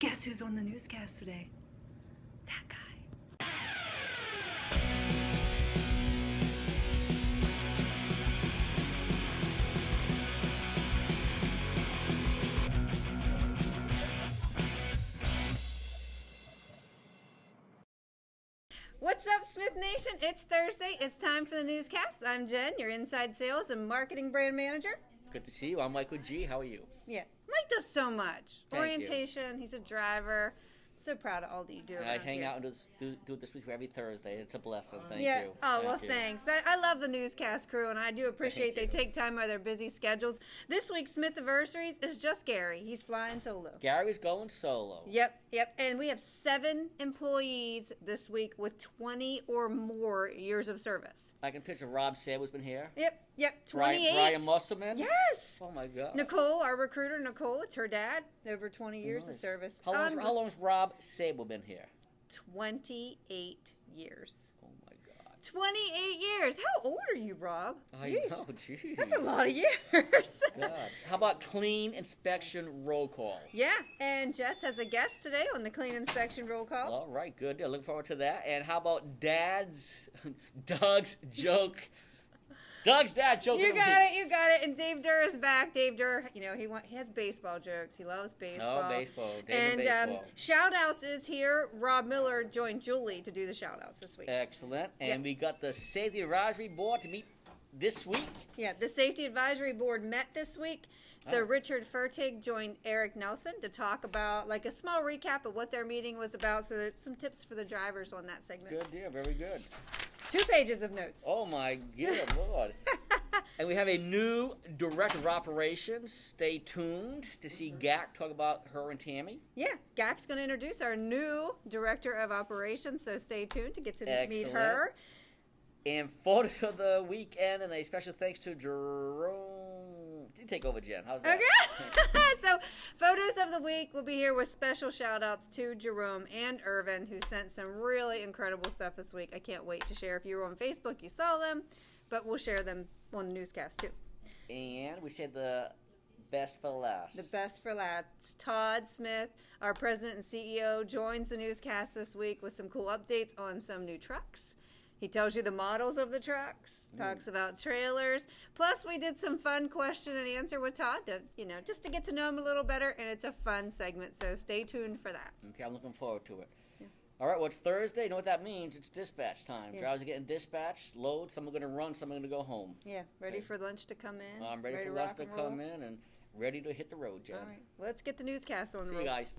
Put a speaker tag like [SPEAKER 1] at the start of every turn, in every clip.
[SPEAKER 1] Guess who's on the newscast today? That guy. What's up, Smith Nation? It's Thursday. It's time for the newscast. I'm Jen, your inside sales and marketing brand manager.
[SPEAKER 2] Good to see you. I'm Michael G. How are you?
[SPEAKER 1] Yeah, Mike does so much.
[SPEAKER 2] Thank
[SPEAKER 1] Orientation.
[SPEAKER 2] you.
[SPEAKER 1] He's a driver. So proud of all that you do.
[SPEAKER 2] I hang out and do it this week every Thursday. It's a blessing. Thank
[SPEAKER 1] yeah.
[SPEAKER 2] you.
[SPEAKER 1] Oh, well,
[SPEAKER 2] you.
[SPEAKER 1] thanks. I love the newscast crew, and I do appreciate they take time out of their busy schedules. This week, Smith-A-Versaries is just Gary. He's flying solo.
[SPEAKER 2] Gary's going solo.
[SPEAKER 1] Yep. And we have 7 employees this week with 20 or more years of service.
[SPEAKER 2] I can picture Rob Sable's been here.
[SPEAKER 1] Yep. 28.
[SPEAKER 2] Brian Musselman.
[SPEAKER 1] Yes.
[SPEAKER 2] Oh, my God.
[SPEAKER 1] Nicole, our recruiter, Nicole, it's her dad. Over 20 years of service.
[SPEAKER 2] How long has Rob Sable been here?
[SPEAKER 1] 28 years.
[SPEAKER 2] Oh, my God.
[SPEAKER 1] 28 years. How old are you, Rob?
[SPEAKER 2] I
[SPEAKER 1] Jeez.
[SPEAKER 2] know, geez.
[SPEAKER 1] That's a lot of years.
[SPEAKER 2] God. How about clean inspection roll call?
[SPEAKER 1] Yeah, and Jess has a guest today on the clean inspection roll call.
[SPEAKER 2] All right, good. Looking forward to that. And how about Doug's joke? Doug's dad joke.
[SPEAKER 1] You got it. And Dave Durr is back. Dave Durr, he has baseball jokes. He loves baseball.
[SPEAKER 2] Oh, baseball. Baseball.
[SPEAKER 1] Shout outs is here. Rob Miller joined Julie to do the shout outs this week.
[SPEAKER 2] Excellent. And we got the Safety Advisory Board to meet this week. Yeah,
[SPEAKER 1] the Safety Advisory Board met this week. So Richard Fertig joined Eric Nelson to talk about like a small recap of what their meeting was about. So that some tips for the drivers on that segment.
[SPEAKER 2] Good deal. Very good.
[SPEAKER 1] 2 pages of notes.
[SPEAKER 2] Oh, my good Lord. And we have a new Director of Operations. Stay tuned to see GAC talk about her and Tammy.
[SPEAKER 1] Yeah, GAC's going to introduce our new Director of Operations, so stay tuned to get to meet her.
[SPEAKER 2] And photos of the weekend, and a special thanks to Jerome. You take over, Jen. How's that?
[SPEAKER 1] Okay. So, photos of the week will be here with special shout-outs to Jerome and Irvin, who sent some really incredible stuff this week. I can't wait to share. If you were on Facebook, you saw them, but we'll share them on the newscast, too.
[SPEAKER 2] And we said the best for last.
[SPEAKER 1] The best for last. Todd Smith, our President and CEO, joins the newscast this week with some cool updates on some new trucks. He tells you the models of the trucks, talks about trailers. Plus, we did some fun question and answer with Todd to, just to get to know him a little better, and it's a fun segment, so stay tuned for that.
[SPEAKER 2] Okay, I'm looking forward to it. Yeah. All right, well, it's Thursday. You know what that means? It's dispatch time. Yeah. Drivers are getting dispatched, load. Some are going to run, some are going to go home.
[SPEAKER 1] Yeah, ready for lunch to come in?
[SPEAKER 2] I'm ready for lunch to come in and ready to hit the road, Jen.
[SPEAKER 1] All right, well, let's get the newscast on the road.
[SPEAKER 2] See you guys.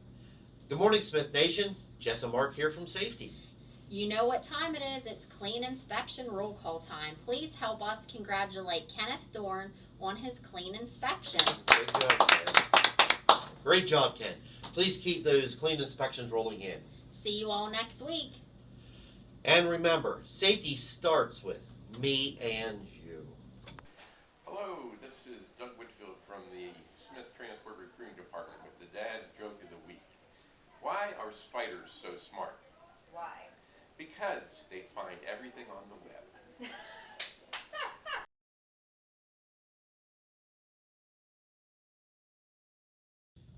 [SPEAKER 3] Good morning, Smith Nation. Jess and Mark here from Safety.
[SPEAKER 4] You know what time it is. It's clean inspection roll call time. Please help us congratulate Kenneth Dorn on his clean inspection.
[SPEAKER 3] Great job, Ken. Great job, Ken. Please keep those clean inspections rolling in.
[SPEAKER 4] See you all next week.
[SPEAKER 3] And remember, safety starts with me and you.
[SPEAKER 5] Hello, this is Doug Whitfield from the Smith Transport Recruiting Department with the Dad's Joke of the Week. Why are spiders so smart?
[SPEAKER 1] Why?
[SPEAKER 5] Because they find everything on the web.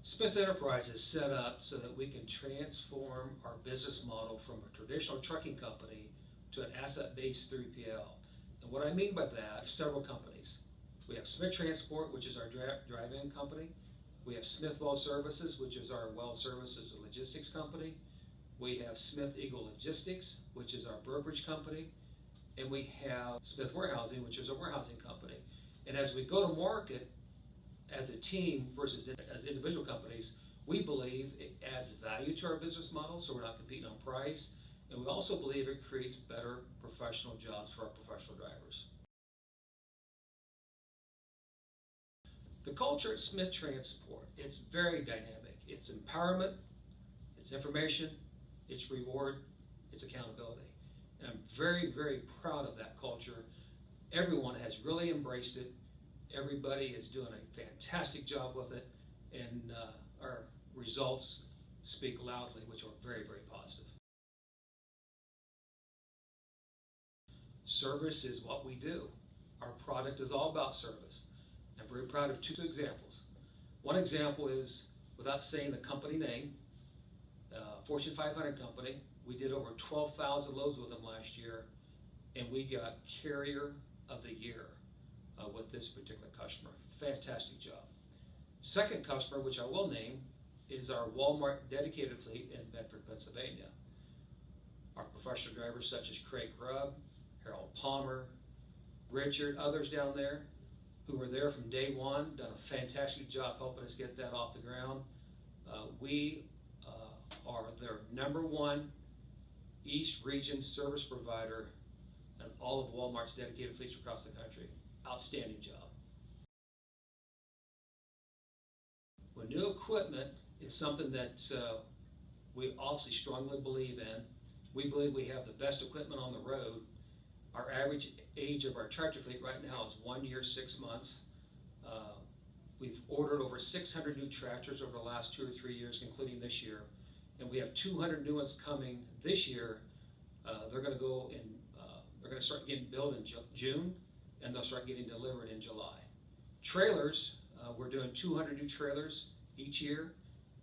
[SPEAKER 6] Smith Enterprise is set up so that we can transform our business model from a traditional trucking company to an asset-based 3PL. And what I mean by that, several companies. We have Smith Transport, which is our drive-in company. We have Smith Well Services, which is our well services and logistics company. We have Smith Eagle Logistics, which is our brokerage company. And we have Smith Warehousing, which is a warehousing company. And as we go to market as a team versus as individual companies, we believe it adds value to our business model, so we're not competing on price. And we also believe it creates better professional jobs for our professional drivers. The culture at Smith Transport, it's very dynamic. It's empowerment, it's information, it's reward, it's accountability. And I'm very, very proud of that culture. Everyone has really embraced it. Everybody is doing a fantastic job with it. And our results speak loudly, which are very, very positive. Service is what we do. Our product is all about service. I'm very proud of 2 examples. One example is, without saying the company name, Fortune 500 company. We did over 12,000 loads with them last year, and we got Carrier of the Year with this particular customer. Fantastic job. Second customer, which I will name, is our Walmart dedicated fleet in Bedford, Pennsylvania. Our professional drivers such as Craig Grubb, Harold Palmer, Richard, others down there who were there from day one, done a fantastic job helping us get that off the ground. We are their #1 East Region service provider in all of Walmart's dedicated fleets across the country. Outstanding job. Well, new equipment is something that we also strongly believe in. We believe we have the best equipment on the road. Our average age of our tractor fleet right now is 1 year, 6 months. We've ordered over 600 new tractors over the last 2 or 3 years, including this year. And we have 200 new ones coming this year. They're going to go in, they're going to start getting built in June, and they'll start getting delivered in July. Trailers, we're doing 200 new trailers each year,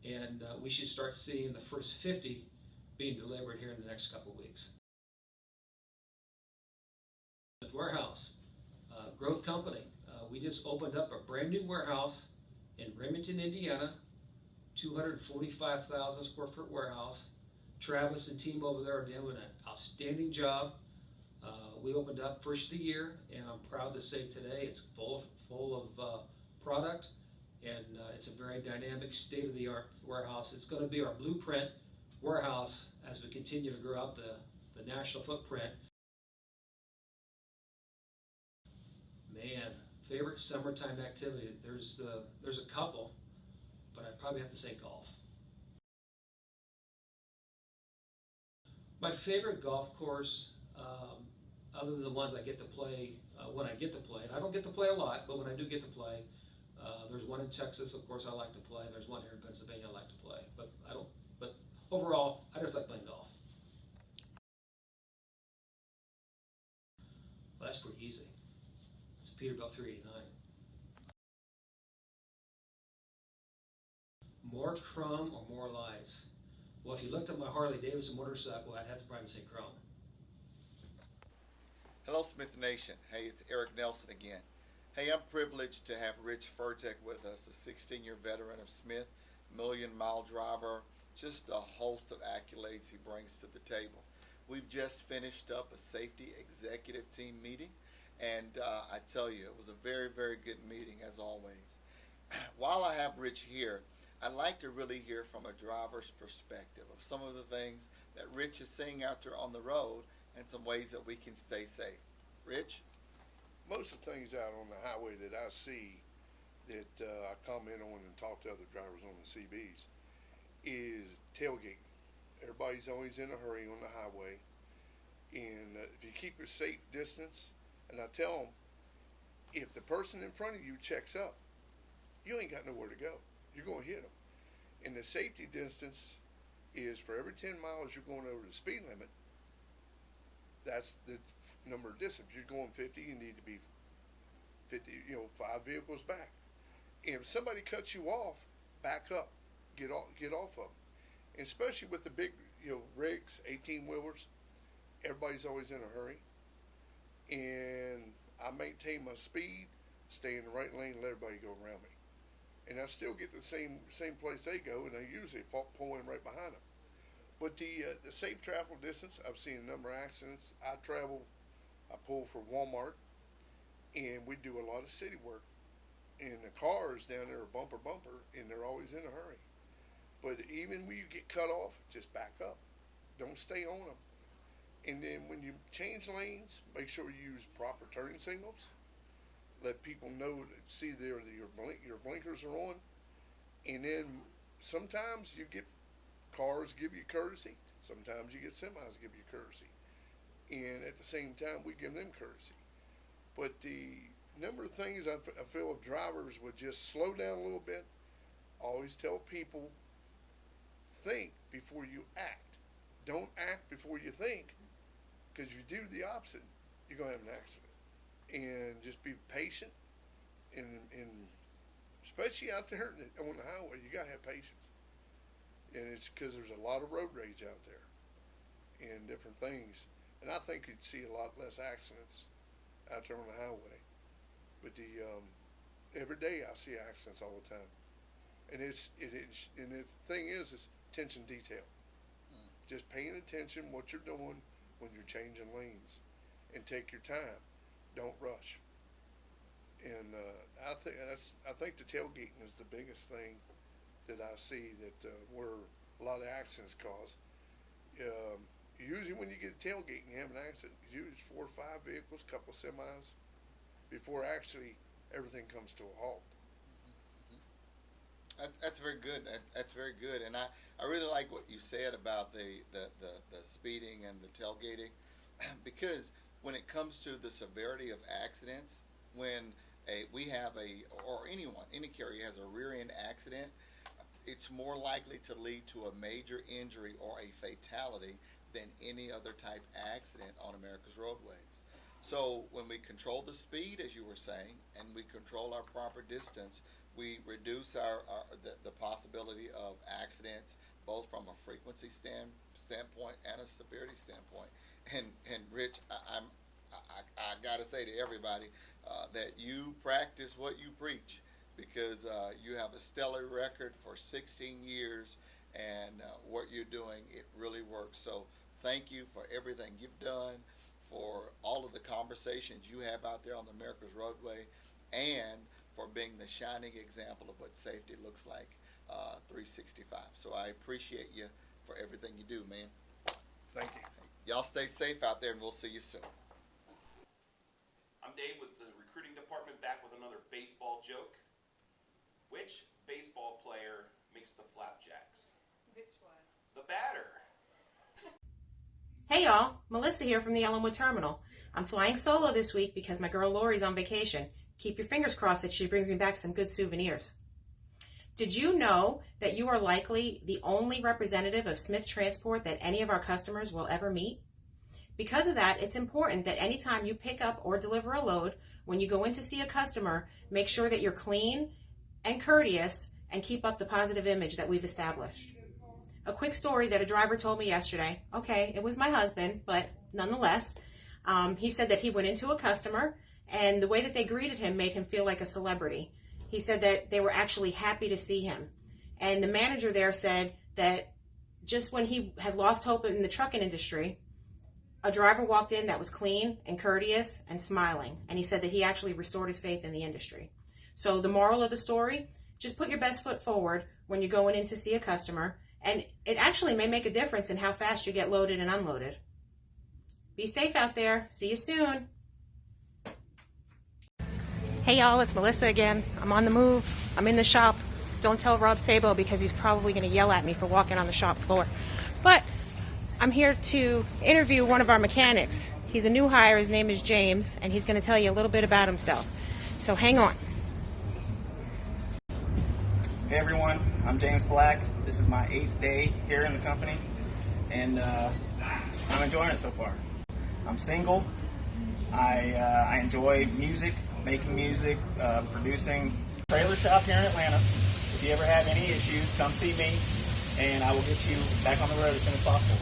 [SPEAKER 6] and we should start seeing the first 50 being delivered here in the next couple of weeks. Smith Warehouse, growth company. We just opened up a brand new warehouse in Remington, Indiana, 245,000 square foot warehouse. Travis and team over there are doing an outstanding job. We opened up first of the year, and I'm proud to say today it's full of product, and it's a very dynamic, state-of-the-art warehouse. It's going to be our blueprint warehouse as we continue to grow out the national footprint. Man, favorite summertime activity? There's a couple, but I'd probably have to say golf. My favorite golf course, other than the ones I get to play when I get to play, and I don't get to play a lot, but when I do get to play, there's one in Texas, of course, I like to play. There's one here in Pennsylvania I like to play, but overall, I just like playing golf. Well, that's pretty easy. It's a Peterbilt 389. More chrome or more lights? Well, if you looked at my Harley Davidson motorcycle, I'd have to probably say chrome.
[SPEAKER 7] Hello, Smith Nation. Hey, it's Eric Nelson again. Hey, I'm privileged to have Rich Fertig with us, a 16-year veteran of Smith, million-mile driver, just a host of accolades he brings to the table. We've just finished up a safety executive team meeting, and I tell you, it was a very, very good meeting as always. While I have Rich here, I'd like to really hear from a driver's perspective of some of the things that Rich is seeing out there on the road and some ways that we can stay safe. Rich?
[SPEAKER 8] Most of the things out on the highway that I see that I comment on and talk to other drivers on the CBs is tailgating. Everybody's always in a hurry on the highway, and if you keep a safe distance, and I tell them, if the person in front of you checks up, you ain't got nowhere to go. You're going to hit them. And the safety distance is for every 10 miles you're going over the speed limit, that's the number of distance. If you're going 50, you need to be 50, 5 vehicles back. And if somebody cuts you off, back up, get off of them. And especially with the big, rigs, 18-wheelers, everybody's always in a hurry. And I maintain my speed, stay in the right lane, let everybody go around me. And I still get the same place they go, and I usually pull in right behind them. But the safe travel distance, I've seen a number of accidents. I pull for Walmart, and we do a lot of city work. And the cars down there are bumper, and they're always in a hurry. But even when you get cut off, just back up. Don't stay on them. And then when you change lanes, make sure you use proper turning signals. Let people know, see your blinkers are on. And then sometimes you get cars give you courtesy. Sometimes you get semis give you courtesy. And at the same time, we give them courtesy. But the number of things I feel if drivers would just slow down a little bit, always tell people, think before you act. Don't act before you think, because if you do the opposite, you're going to have an accident. And just be patient, and especially out there on the highway, you got to have patience. And it's because there's a lot of road rage out there and different things. And I think you'd see a lot less accidents out there on the highway. But every day I see accidents all the time. And and the thing is, it's attention detail. Just paying attention what you're doing when you're changing lanes, and take your time. Don't rush. And I think the tailgating is the biggest thing that I see that where a lot of accidents cause. Usually when you get a tailgate and you have an accident, it's usually 4 or 5 vehicles, a couple of semis, before actually everything comes to a halt.
[SPEAKER 7] That's very good. That's very good. And I really like what you said about the speeding and the tailgating, because when it comes to the severity of accidents, when any carrier has a rear end accident, it's more likely to lead to a major injury or a fatality than any other type accident on America's roadways. So when we control the speed, as you were saying, and we control our proper distance, we reduce the possibility of accidents, both from a frequency standpoint and a severity standpoint. And Rich, I got to say to everybody that you practice what you preach, because you have a stellar record for 16 years, and what you're doing, it really works. So thank you for everything you've done, for all of the conversations you have out there on the America's roadway, and for being the shining example of what safety looks like 365. So I appreciate you for everything you do, man.
[SPEAKER 8] Thank you.
[SPEAKER 7] Y'all stay safe out there, and we'll see you soon.
[SPEAKER 9] I'm Dave with the recruiting department, back with another baseball joke. Which baseball player makes the flapjacks?
[SPEAKER 1] Which one?
[SPEAKER 9] The batter.
[SPEAKER 10] Hey y'all, Melissa here from the Ellenwood Terminal. I'm flying solo this week because my girl Lori's on vacation. Keep your fingers crossed that she brings me back some good souvenirs. Did you know that you are likely the only representative of Smith Transport that any of our customers will ever meet? Because of that, it's important that anytime you pick up or deliver a load, when you go in to see a customer, make sure that you're clean and courteous and keep up the positive image that we've established. A quick story that a driver told me yesterday. Okay, it was my husband, but nonetheless, he said that he went into a customer, and the way that they greeted him made him feel like a celebrity. He said that they were actually happy to see him. And the manager there said that just when he had lost hope in the trucking industry, a driver walked in that was clean and courteous and smiling. And he said that he actually restored his faith in the industry. So the moral of the story, just put your best foot forward when you're going in to see a customer, and it actually may make a difference in how fast you get loaded and unloaded. Be safe out there. See you soon. Hey y'all, it's Melissa again. I'm on the move. I'm in the shop. Don't tell Rob Sabo because he's probably going to yell at me for walking on the shop floor. But I'm here to interview one of our mechanics. He's a new hire. His name is James, and he's going to tell you a little bit about himself. So hang on.
[SPEAKER 11] Hey everyone, I'm James Black. This is my 8th day here in the company, and I'm enjoying it so far. I'm single. I enjoy music, making music, producing. Trailer shop here in Atlanta. If you ever have any issues, come see me, and I will get you back on the road as soon as possible.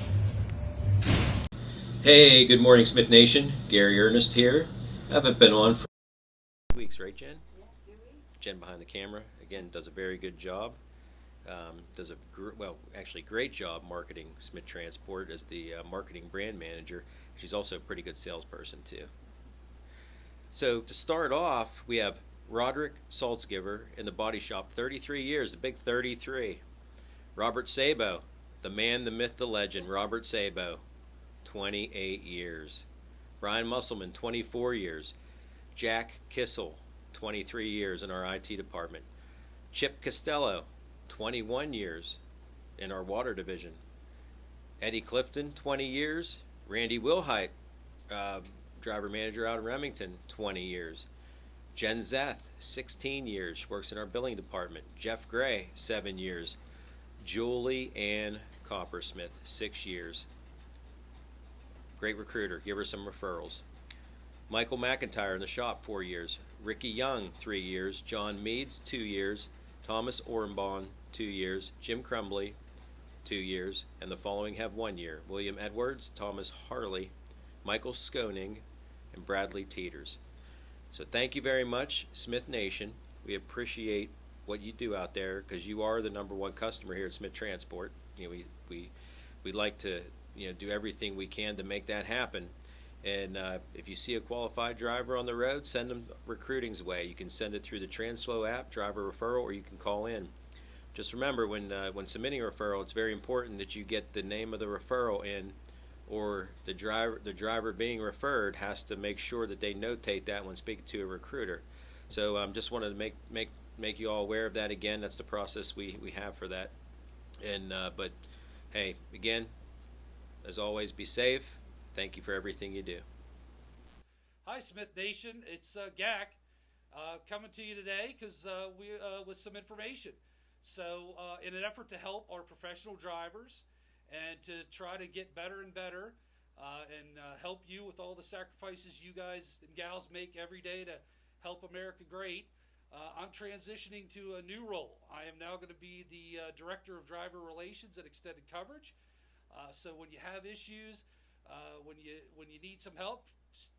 [SPEAKER 12] Hey, good morning, Smith Nation. Gary Ernest here. I haven't been on for 2 weeks, right, Jen?
[SPEAKER 1] Yeah, 2 weeks.
[SPEAKER 12] Jen behind the camera, again, does a very good job. Does a great job marketing Smith Transport as the marketing brand manager. She's also a pretty good salesperson too. So to start off, we have Roderick Saltzgiver in the body shop, 33 years, the big 33. Robert Sabo, the man, the myth, the legend, Robert Sabo, 28 years. Brian Musselman, 24 years. Jack Kissel, 23 years in our IT department. Chip Costello, 21 years in our water division. Eddie Clifton, 20 years. Randy Wilhite, driver manager out in Remington, 20 years. Jen Zeth, 16 years. She works in our billing department. Jeff Gray, 7 years. Julie Ann Coppersmith, 6 years. Great recruiter. Give her some referrals. Michael McIntyre in the shop, 4 years. Ricky Young, 3 years. John Meads, 2 years. Thomas Ornbaum, 2 years. Jim Crumbly, 2 years, and the following have 1 year: William Edwards, Thomas Harley, Michael Skoning, and Bradley Teeters. So thank you very much, Smith Nation. We appreciate what you do out there, because you are the #1 customer here at Smith Transport. You know, we like to do everything we can to make that happen. And if you see a qualified driver on the road, send them recruiting's way. You can send it through the TransFlow app, driver referral, or you can call in. Just remember, when submitting a referral, it's very important that you get the name of the referral in, or the driver being referred has to make sure that they notate that when speaking to a recruiter. So just wanted to make you all aware of that again. That's the process we have for that. And but hey, again, as always, be safe. Thank you for everything you do.
[SPEAKER 13] Hi, Smith Nation. It's GAC coming to you today because with some information. So in an effort to help our professional drivers and to try to get better and better and help you with all the sacrifices you guys and gals make every day to help America great, I'm transitioning to a new role. I am now going to be the Director of Driver Relations at Extended Coverage. So when you have issues, when you need some help,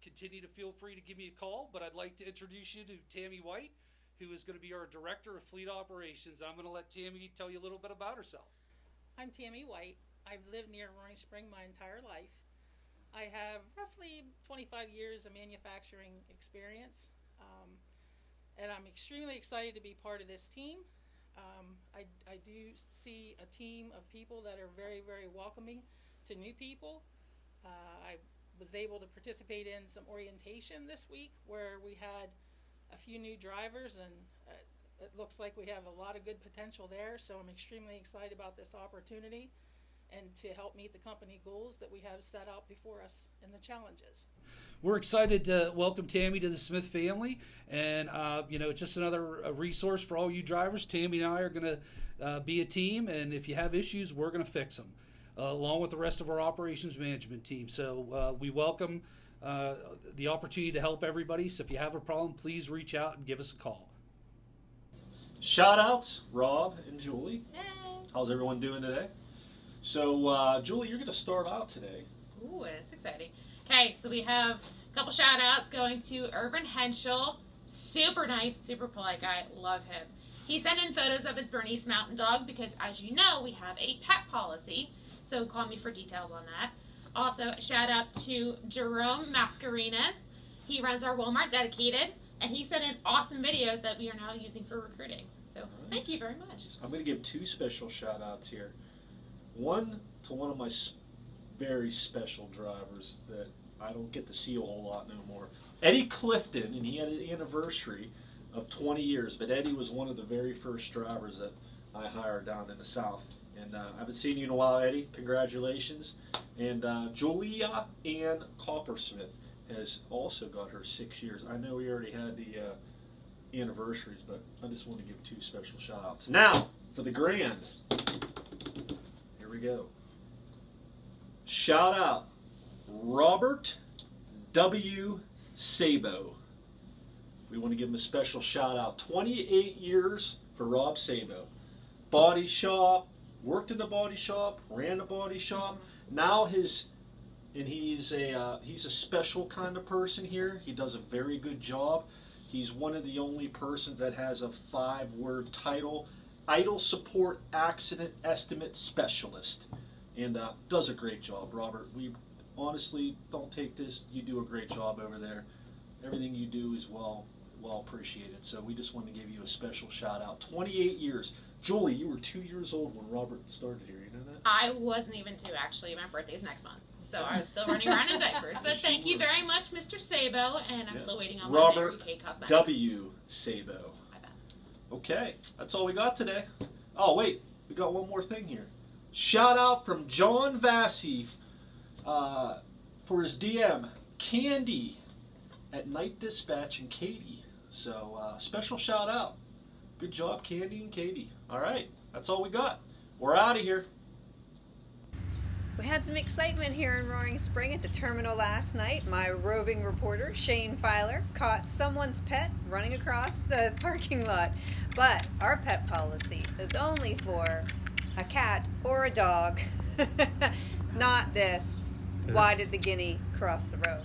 [SPEAKER 13] continue to feel free to give me a call. But I'd like to introduce you to Tammy White, who is going to be our Director of Fleet Operations. I'm going to let Tammy tell you a little bit about herself.
[SPEAKER 14] I'm Tammy White. I've lived near Roaring Spring my entire life. I have roughly 25 years of manufacturing experience, and I'm extremely excited to be part of this team. I do see a team of people that are very, very welcoming to new people. I was able to participate in some orientation this week where we had a few new drivers, and it looks like we have a lot of good potential there. So I'm extremely excited about this opportunity and to help meet the company goals that we have set out before us and the challenges.
[SPEAKER 13] We're excited to welcome Tammy to the Smith family, and it's just another resource for all you drivers. Tammy and I are going to be a team, and if you have issues, we're going to fix them, along with the rest of our operations management team. So we welcome the opportunity to help everybody. So if you have a problem, please reach out and give us a call.
[SPEAKER 15] Shout outs, Rob and Julie.
[SPEAKER 4] Hey.
[SPEAKER 15] How's everyone doing today? So Julie, you're going to start out today.
[SPEAKER 16] Ooh, it's exciting. Okay, so we have a couple shout outs going to Urban Henschel. Super nice, super polite guy. Love him. He sent in photos of his Bernese Mountain Dog because, as you know, we have a pet policy. So call me for details on that. Also, a shout out to Jerome Mascarenas. He runs our Walmart Dedicated, and he sent in awesome videos that we are now using for recruiting. So thank you very much.
[SPEAKER 15] I'm going to give two special shout outs here. One to one of my very special drivers that I don't get to see a whole lot no more. Eddie Clifton, and he had an anniversary of 20 years, but Eddie was one of the very first drivers that I hired down in the South. And I haven't seen you in a while, Eddie. Congratulations. And Julia Ann Coppersmith has also got her 6 years. I know we already had the anniversaries, but I just want to give two special shout outs. Now, for the grand. Here we go. Shout out Robert W. Sabo. We want to give him a special shout out. 28 years for Rob Sabo. Body shop, worked in the body shop, ran the body shop. Now he's a special kind of person here. He does a very good job. He's one of the only persons that has a 5-word title, Idle Support Accident Estimate Specialist, and does a great job, Robert. We honestly don't take this. You do a great job over there. Everything you do is well appreciated. So we just want to give you a special shout out. 28 years. Julie, you were 2 years old when Robert started here. You know that?
[SPEAKER 16] I wasn't even 2, actually. My birthday's next month. So I was still running around in diapers. But thank you very much, Mr. Sabo, and I'm still waiting on my
[SPEAKER 15] Robert
[SPEAKER 16] Mary Kay Cosmetics.
[SPEAKER 15] W. Sabo. Okay, that's all we got today. Oh, wait, we got one more thing here. Shout out from John Vassy for his DM, Candy at Night Dispatch and Katie. So special shout out. Good job, Candy and Katie. All right, that's all we got. We're out of here.
[SPEAKER 1] We had some excitement here in Roaring Spring at the terminal last night. My roving reporter, Shane Filer, caught someone's pet running across the parking lot. But our pet policy is only for a cat or a dog. Not this. Why did the guinea cross the road?